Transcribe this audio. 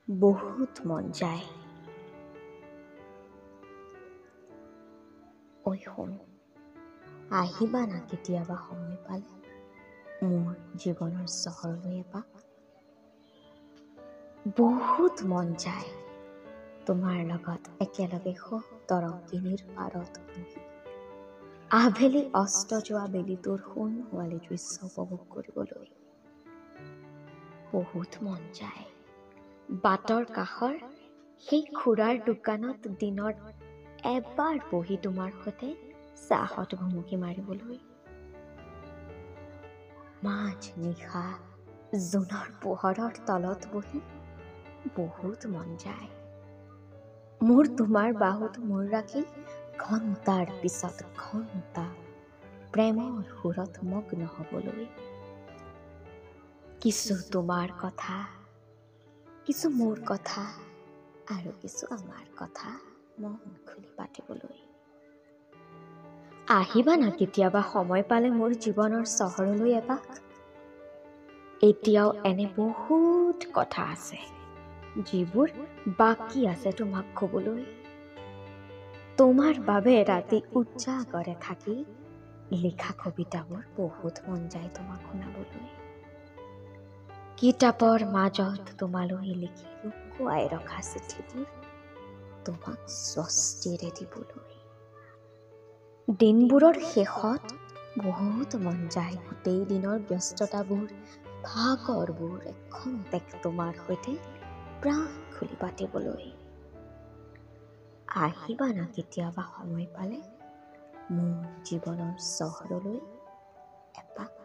বহুত মন যায়। ঐ শুন, আহিবা না কেতিয়াবা সময় পালে মোৰ জীৱনৰ চহৰলৈ এপাক। বহুত মন যায় তোমাৰ লগত একেলগে তৰংগিনীৰ পাৰত বহি আবেলি অস্ত যোৱা বেলিটোৰ সোণোৱালী দৃশ্য উপভোগ কৰিবলৈ। বহুত মন যায় বাটৰ কাষৰ সেই খুৰাৰ দোকানত দিনত এবাৰ বহি তোমাৰ সৈতে চাহত ভুমুকি মাৰিবলৈ। মাজ নিশা জোনৰ পোহৰৰ তলত বহি বহুত মন যায় মোৰ তোমাৰ বাহুত মূৰ ৰাখি ঘণ্টাৰ পিছত ঘণ্টা প্ৰেমৰ সুৰত মগ্ন হ'বলৈ। কিছু তোমাৰ কথা, কিছু মোৰ কথা, আৰু কিছু আমাৰ কথা মন খুলি পাতিবলৈ। আহিবা না কেতিয়াবা সময় পালে মোৰ জীৱনৰ চহৰলৈ এপাক। এতিয়াও এনে বহুত কথা আছে যিবোৰ বাকী আছে তোমাক ক'বলৈ। তোমাৰ বাবে ৰাতি উজাগৰে থাকি লিখা কবিতাবোৰ বহুত মন যায় তোমাক শুনাবলৈ। কিতাপৰ মাজত তোমালৈ লিখি লুকুৱাই ৰখা চিঠিবোৰ তোমাক স্বস্তিৰে দিবলৈ। দিনবোৰৰ শেষত বহুত মন যায় গোটেই দিনৰ ব্যস্ততাবোৰ ভাগৰবোৰ এখন্তেক তোমাৰ সৈতে প্ৰাণ খুলি পাতিবলৈ। আহিবা না কেতিয়াবা সময় পালে মোৰ জীৱনৰ চহৰলৈ এপাক।